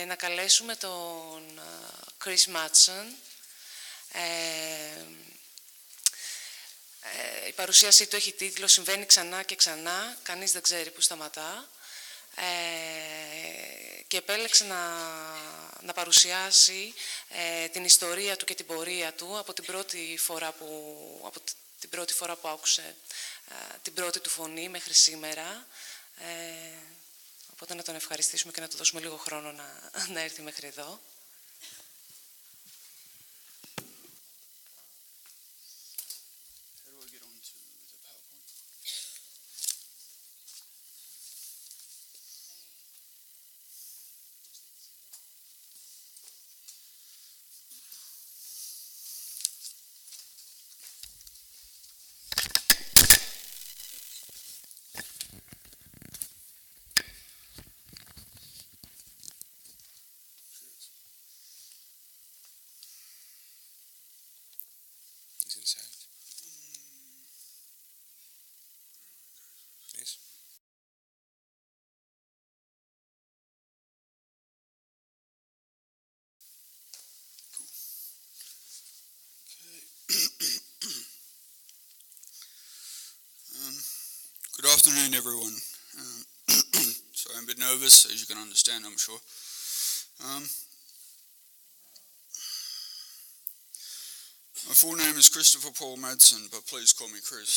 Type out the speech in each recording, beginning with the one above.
να καλέσουμε τον Chris Madson. Η παρουσίασή του έχει τίτλο «Συμβαίνει ξανά και ξανά, κανείς δεν ξέρει που σταματά». Και επέλεξε να παρουσιάσει την ιστορία του και την πορεία του από την πρώτη φορά που άκουσε την πρώτη του φωνή μέχρι σήμερα. Οπότε να τον ευχαριστήσουμε και να του δώσουμε λίγο χρόνο να έρθει μέχρι εδώ. Good afternoon, everyone. Sorry, I'm a bit nervous, as you can understand, I'm sure. My full name is Christopher Paul Madson, but please call me Chris.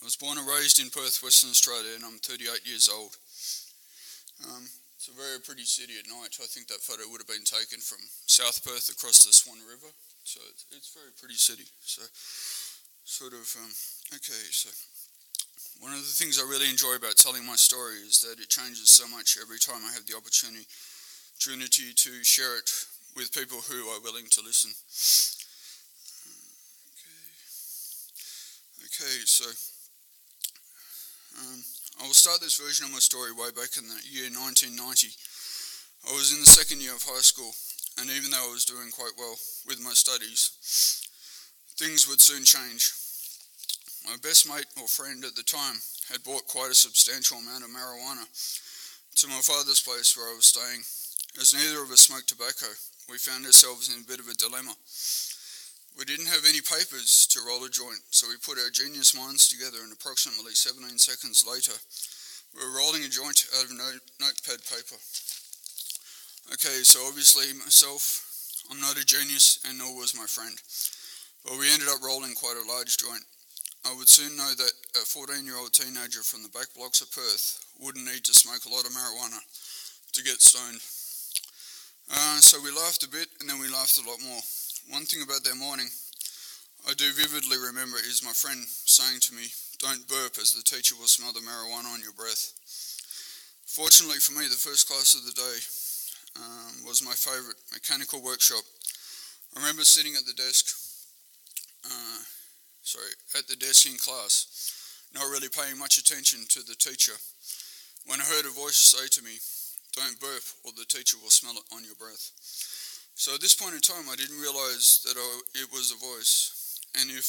I was born and raised in Perth, Western Australia, and I'm 38 years old. It's a very pretty city at night. I think that photo would have been taken from South Perth across the Swan River. So it's a very pretty city. So one of the things I really enjoy about telling my story is that it changes so much every time I have the opportunity to share it with people who are willing to listen. I will start this version of my story way back in the year 1990. I was in the second year of high school, and even though I was doing quite well with my studies, things would soon change. My best mate or friend at the time had bought quite a substantial amount of marijuana to my father's place where I was staying. As neither of us smoked tobacco, we found ourselves in a bit of a dilemma. We didn't have any papers to roll a joint, so we put our genius minds together, and approximately 17 seconds later, we were rolling a joint out of notepad paper. Okay, so obviously myself, I'm not a genius, and nor was my friend. But we ended up rolling quite a large joint. I would soon know that a 14-year-old teenager from the back blocks of Perth wouldn't need to smoke a lot of marijuana to get stoned. So we laughed a bit, and then we laughed a lot more. One thing about that morning I do vividly remember is my friend saying to me, "Don't burp, as the teacher will smell the marijuana on your breath." Fortunately for me, the first class of the day was my favourite, mechanical workshop. I remember sitting at the desk in class, not really paying much attention to the teacher, when I heard a voice say to me, "Don't burp or the teacher will smell it on your breath." So at this point in time, I didn't realise that it was a voice, and if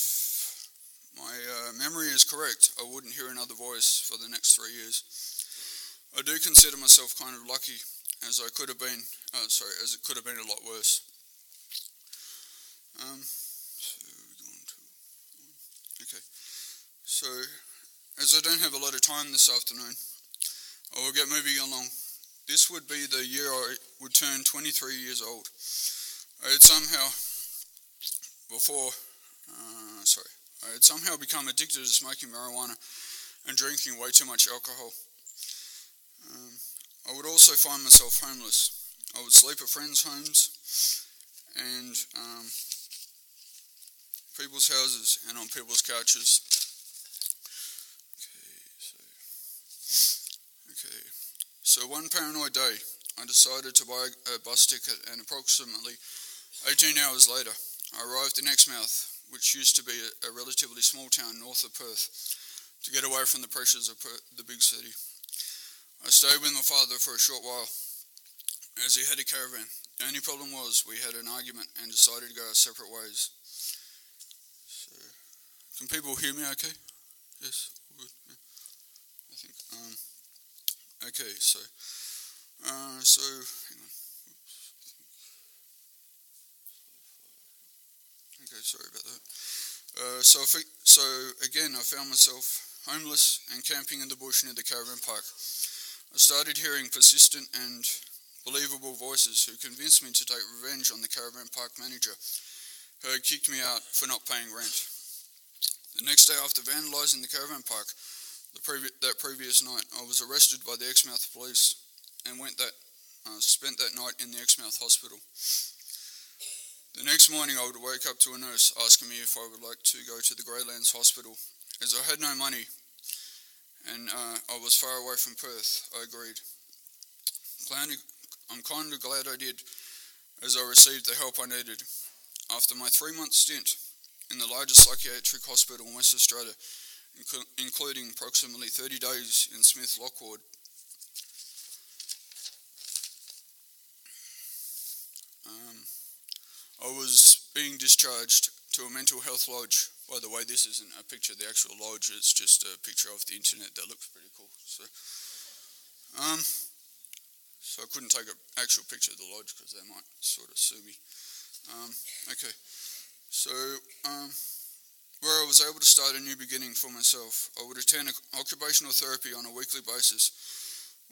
my memory is correct, I wouldn't hear another voice for the next 3 years. I do consider myself kind of lucky, as it could have been a lot worse. So, as I don't have a lot of time this afternoon, I will get moving along. This would be the year I would turn 23 years old. I had somehow become addicted to smoking marijuana and drinking way too much alcohol. I would also find myself homeless. I would sleep at friends' homes and people's houses and on people's couches. So one paranoid day, I decided to buy a bus ticket, and approximately 18 hours later, I arrived in Exmouth, which used to be a relatively small town north of Perth, to get away from the pressures of the big city. I stayed with my father for a short while, as he had a caravan. The only problem was we had an argument and decided to go our separate ways. So, can people hear me okay? Yes? All good? Yeah. I think, okay, so So, hang on. Okay, sorry about that. So again, I found myself homeless and camping in the bush near the caravan park. I started hearing persistent and believable voices who convinced me to take revenge on the caravan park manager who had kicked me out for not paying rent. The next day, after vandalising the caravan park that previous night, I was arrested by the Exmouth police and spent that night in the Exmouth hospital. The next morning I would wake up to a nurse asking me if I would like to go to the Graylands Hospital. As I had no money and I was far away from Perth, I agreed. I'm kind of glad I did, as I received the help I needed. After my 3-month stint in the largest psychiatric hospital in West Australia, including approximately 30 days in Smith Lockwood, I was being discharged to a mental health lodge. By the way, this isn't a picture of the actual lodge, it's just a picture off the internet that looks pretty cool. So I couldn't take an actual picture of the lodge because they might sort of sue me. Where I was able to start a new beginning for myself, I would attend occupational therapy on a weekly basis.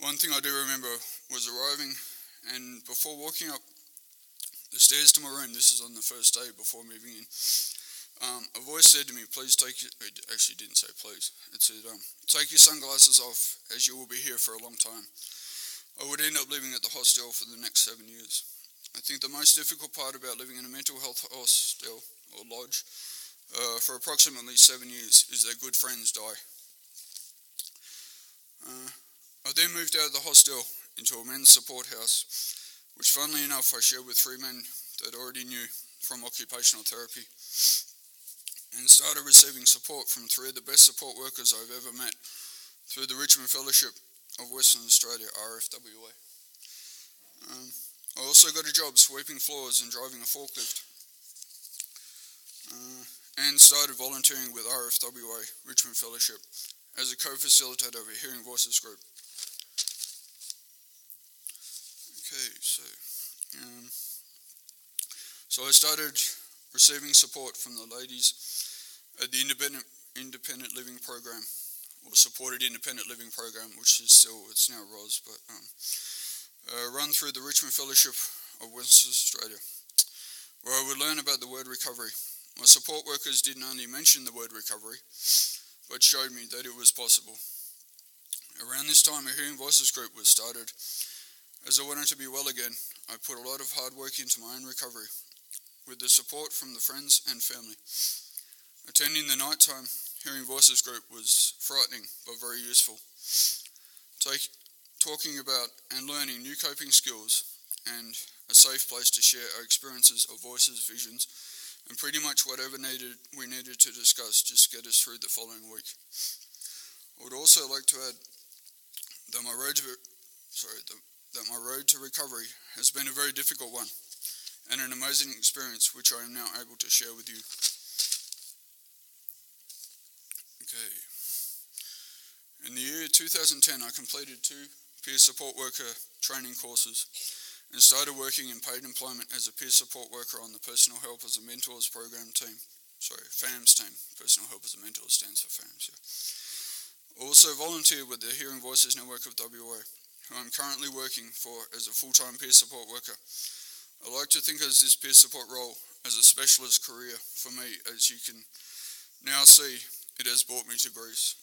One thing I do remember was arriving, and before walking up the stairs to my room, this is on the first day before moving in, a voice said to me, it actually didn't say please, it said, take your sunglasses off as you will be here for a long time. I would end up living at the hostel for the next 7 years. I think the most difficult part about living in a mental health hostel or lodge for approximately 7 years is that good friends die. I then moved out of the hostel into a men's support house, which funnily enough I shared with 3 men that I already knew from occupational therapy, and started receiving support from 3 of the best support workers I've ever met through the Richmond Fellowship of Western Australia, RFWA. I also got a job sweeping floors and driving a forklift, and started volunteering with RFWA, Richmond Fellowship, as a co-facilitator of a Hearing Voices group. Okay, so I started receiving support from the ladies at the independent living program, or supported independent living program, which is it's now ROS, but run through the Richmond Fellowship of Western Australia, where I would learn about the word recovery. My support workers didn't only mention the word recovery, but showed me that it was possible. Around this time, a Hearing Voices group was started. As I wanted to be well again, I put a lot of hard work into my own recovery, with the support from the friends and family. Attending the nighttime Hearing Voices group was frightening, but very useful. Talking about and learning new coping skills, and a safe place to share our experiences of voices, visions, and pretty much whatever we needed to discuss just get us through the following week. I would also like to add that my road to recovery has been a very difficult one, and an amazing experience which I am now able to share with you. Okay. In the year 2010, I completed 2 peer support worker training courses and started working in paid employment as a peer support worker on the Personal Help as a Mentors program team. FAMS team. Personal Help as a Mentor stands for FAMS, yeah. Also volunteered with the Hearing Voices Network of WA, who I'm currently working for as a full-time peer support worker. I like to think of this peer support role as a specialist career for me, as you can now see it has brought me to Greece.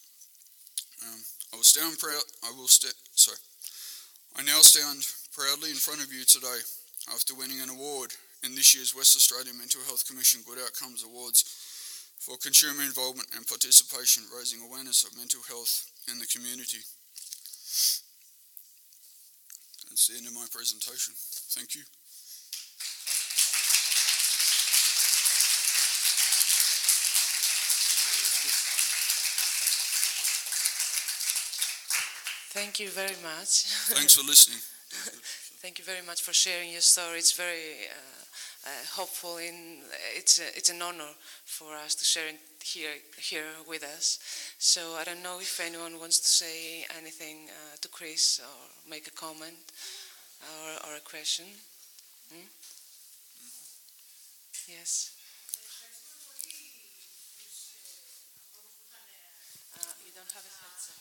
I now stand proudly in front of you today after winning an award in this year's West Australian Mental Health Commission Good Outcomes Awards for consumer involvement and participation, raising awareness of mental health in the community. That's the end of my presentation. Thank you. Thank you very much. Thanks for listening. Thank you very much for sharing your story. It's very hopeful. It's an honor for us to share here with us. So I don't know if anyone wants to say anything to Chris or make a comment or a question. Yes. You don't have a headset.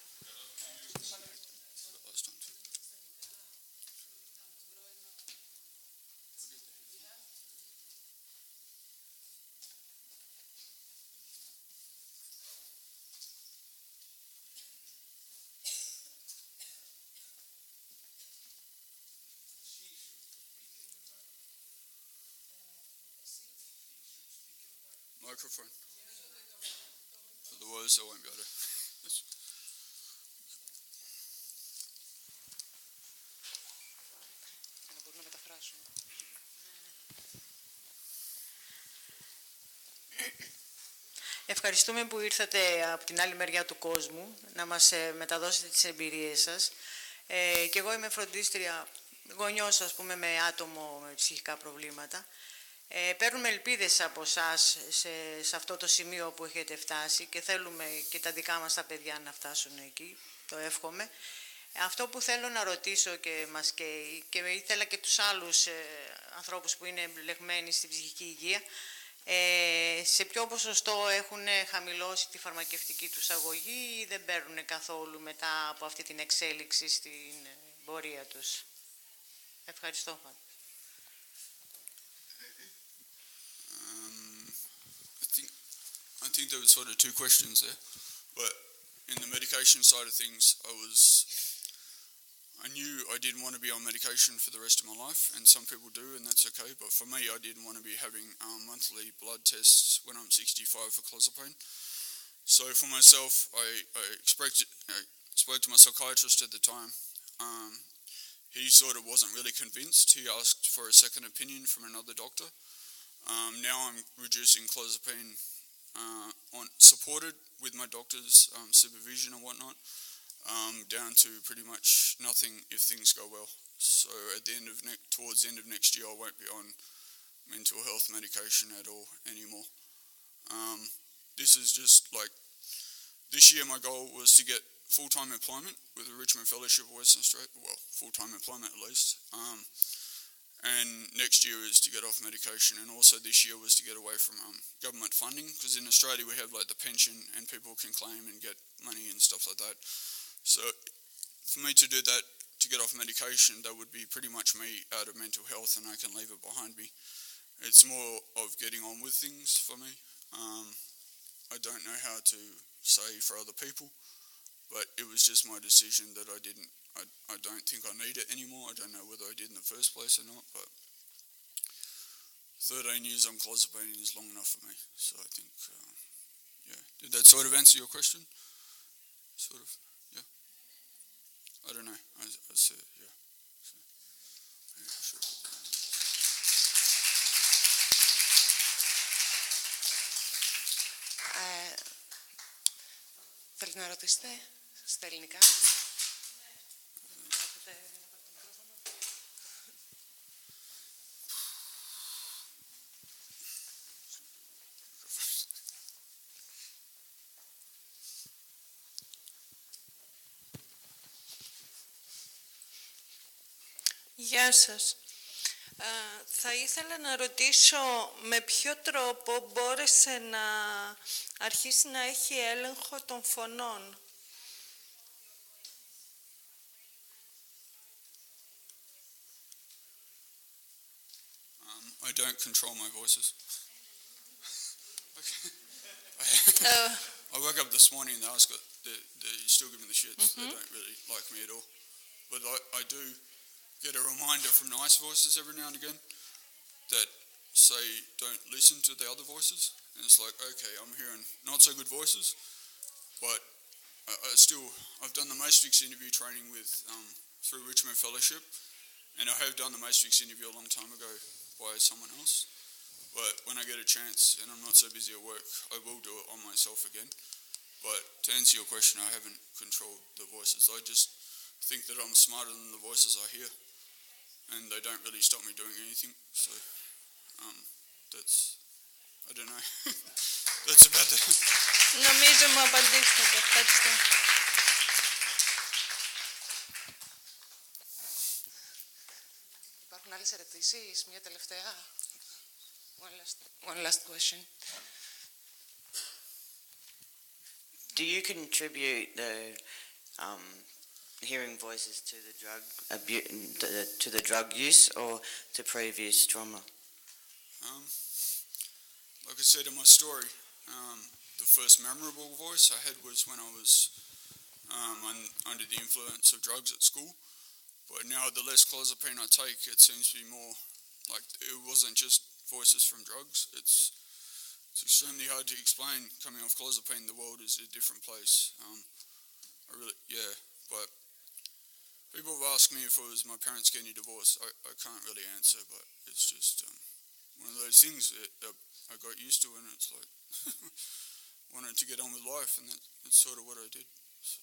Microphone. Otherwise, I won't be able to. Ευχαριστούμε που ήρθατε από την άλλη μεριά του κόσμου να μας μεταδώσετε τις εμπειρίες σας. Και εγώ είμαι φροντίστρια γονιός, ας πούμε, με άτομο με ψυχικά προβλήματα. Παίρνουμε ελπίδες από εσάς σε αυτό το σημείο που έχετε φτάσει και θέλουμε και τα δικά μας τα παιδιά να φτάσουν εκεί, το εύχομαι. Αυτό που θέλω να ρωτήσω και μας καίει, και ήθελα και τους άλλους ανθρώπους που είναι εμπλεγμένοι στην ψυχική υγεία, σε ποιο ποσοστό έχουν χαμηλώσει τη φαρμακευτική τους αγωγή ή δεν παίρνουν καθόλου μετά από αυτή την εξέλιξη στην πορεία τους. Ευχαριστώ. I think there were sort of two questions there, but in the medication side of things, I knew I didn't want to be on medication for the rest of my life, and some people do, and that's okay, but for me, I didn't want to be having monthly blood tests when I'm 65 for clozapine. So for myself, I spoke to my psychiatrist at the time. He sort of wasn't really convinced. He asked for a second opinion from another doctor. Now I'm reducing clozapine supported with my doctor's supervision and whatnot, down to pretty much nothing if things go well. So at the end of towards the end of next year, I won't be on mental health medication at all anymore. This is just like, this year my goal was to get full-time employment with the Richmond Fellowship of Western Australia, well, full-time employment at least. And next year is to get off medication, and also this year was to get away from government funding, because in Australia we have like the pension and people can claim and get money and stuff like that. So for me to do that, to get off medication, that would be pretty much me out of mental health and I can leave it behind me. It's more of getting on with things for me. I don't know how to say for other people, but it was just my decision that I don't think I need it anymore. I don't know whether I did in the first place or not, but 13 years on clozapine is long enough for me. So I think, yeah. Did that sort of answer your question? Sort of, yeah. I don't know. I said, yeah. So, yeah, sure. Θέλετε να ρωτήσετε στα ελληνικά? Γεια σας. Θα ήθελα να ρωτήσω με ποιο τρόπο μπόρεσε να αρχίσει να έχει έλεγχο των φωνών. I don't control my voices. I woke up this morning and they're still giving the shits. They don't really like me at all. But I do get a reminder from nice voices every now and again that say don't listen to the other voices. And it's like, okay, I'm hearing not so good voices, but I've done the Matrix interview training through Richmond Fellowship, and I have done the Matrix interview a long time ago by someone else. But when I get a chance and I'm not so busy at work, I will do it on myself again. But to answer your question, I haven't controlled the voices. I just think that I'm smarter than the voices I hear, and they don't really stop me doing anything. So I don't know. That's about it. Νομίζω μου απαντήσατε. Ευχαριστώ. Υπάρχουν άλλες ερωτήσεις, μια τελευταία. One last question. Do you contribute the hearing voices to the drug use or to previous trauma? Like I said in my story, the first memorable voice I had was when I was under the influence of drugs at school. But now the less clozapine I take, it seems to be more like it wasn't just voices from drugs. It's extremely hard to explain. Coming off clozapine, the world is a different place. But people have asked me if it was my parents getting a divorce. I can't really answer, but it's just one of those things that I got used to, and it's like wanted to get on with life, and that's sort of what I did. So.